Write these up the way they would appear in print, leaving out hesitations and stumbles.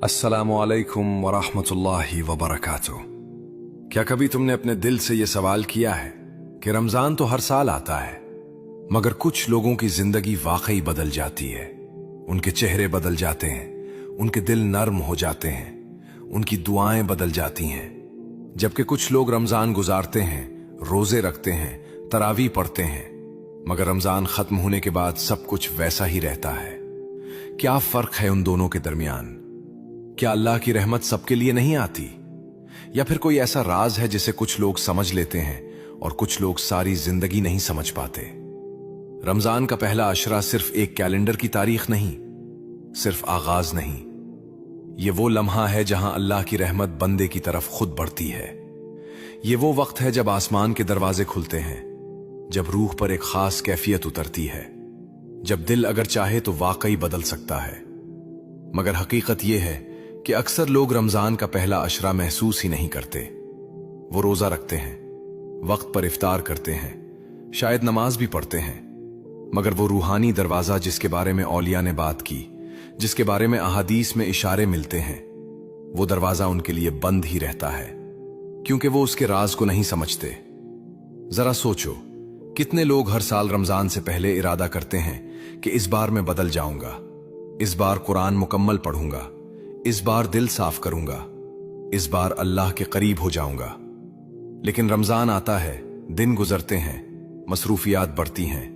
अस्सलामु अलैकुम वरहमतुल्लाहि वबरकातुह। क्या कभी तुमने अपने दिल से यह सवाल किया है कि रमजान तो हर साल आता है, मगर कुछ लोगों की जिंदगी वाकई बदल जाती है। उनके चेहरे बदल जाते हैं, उनके दिल नर्म हो जाते हैं, उनकी दुआएं बदल जाती हैं। जबकि कुछ लोग रमजान गुजारते हैं, रोजे रखते हैं, तरावी पढ़ते हैं, मगर रमजान खत्म होने के बाद सब कुछ वैसा ही रहता है। क्या फर्क है उन दोनों के दरमियान? क्या अल्लाह की रहमत सबके लिए नहीं आती, या फिर कोई ऐसा राज है जिसे कुछ लोग समझ लेते हैं और कुछ लोग सारी जिंदगी नहीं समझ पाते? रमजान का पहला अशरा सिर्फ एक कैलेंडर की तारीख नहीं, सिर्फ आगाज नहीं, ये वो लम्हा है जहां अल्लाह की रहमत बंदे की तरफ खुद बढ़ती है। ये वो वक्त है जब आसमान के दरवाजे खुलते हैं, जब रूह पर एक खास कैफियत उतरती है, जब दिल अगर चाहे तो वाकई बदल सकता है। मगर हकीकत यह है कि अक्सर लोग रमजान का पहला अशरा महसूस ही नहीं करते। वो रोजा रखते हैं, वक्त पर इफ्तार करते हैं, शायद नमाज भी पढ़ते हैं, मगर वो रूहानी दरवाजा जिसके बारे में औलिया ने बात की, जिसके बारे में अहादीस में इशारे मिलते हैं, वो दरवाजा उनके लिए बंद ही रहता है, क्योंकि वो उसके राज को नहीं समझते। जरा सोचो, कितने लोग हर साल रमजान से पहले इरादा करते हैं कि इस बार मैं बदल जाऊंगा, इस बार कुरान मुकम्मल पढ़ूंगा, इस बार दिल साफ करूंगा, इस बार अल्लाह के करीब हो जाऊंगा। लेकिन रमजान आता है, दिन गुजरते हैं, मसरूफियात बढ़ती हैं,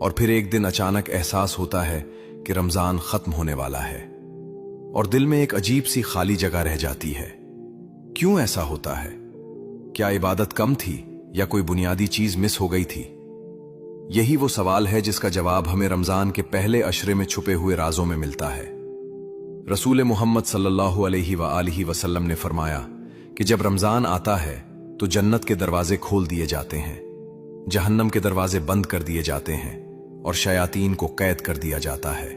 और फिर एक दिन अचानक एहसास होता है कि रमजान खत्म होने वाला है, और दिल में एक अजीब सी खाली जगह रह जाती है। क्यों ऐसा होता है? क्या इबादत कम थी या कोई बुनियादी चीज मिस हो गई थी? यही वो सवाल है जिसका जवाब हमें रमजान के पहले अशरे में छुपे हुए राजों में मिलता है। रसूल मोहम्मद सल्लल्लाहु अलैहि वसल्लम ने फरमाया कि जब रमजान आता है तो जन्नत के दरवाजे खोल दिए जाते हैं, जहन्नम के दरवाजे बंद कर दिए जाते हैं, और शयातीन को कैद कर दिया जाता है।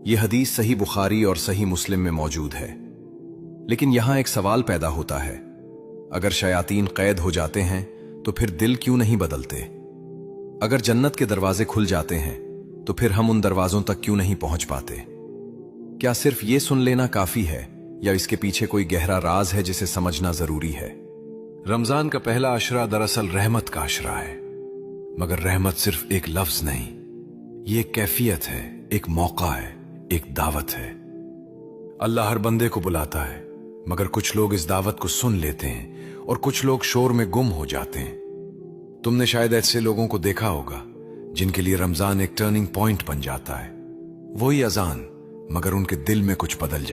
यह हदीस सही बुखारी और सही मुस्लिम में मौजूद है। लेकिन यहां एक सवाल पैदा होता है, अगर शयातीन कैद हो जाते हैं तो फिर दिल क्यों नहीं बदलते? अगर जन्नत के दरवाजे खुल जाते हैं तो फिर हम उन दरवाजों तक क्यों नहीं पहुंच पाते? क्या सिर्फ ये सुन लेना काफी है, या इसके पीछे कोई गहरा राज है जिसे समझना जरूरी है? रमजान का पहला अशरा दरअसल रहमत का अशरा है, मगर रहमत सिर्फ एक लफ्ज नहीं, ये एक कैफियत है, एक मौका है, एक दावत है। अल्लाह हर बंदे को बुलाता है, मगर कुछ लोग इस दावत को सुन लेते हैं और कुछ लोग शोर में गुम हो जाते हैं। तुमने शायद ऐसे लोगों को देखा होगा जिनके लिए रमजान एक टर्निंग पॉइंट बन जाता है। वही अजान, मगर उनके दिल में कुछ बदल जाता है।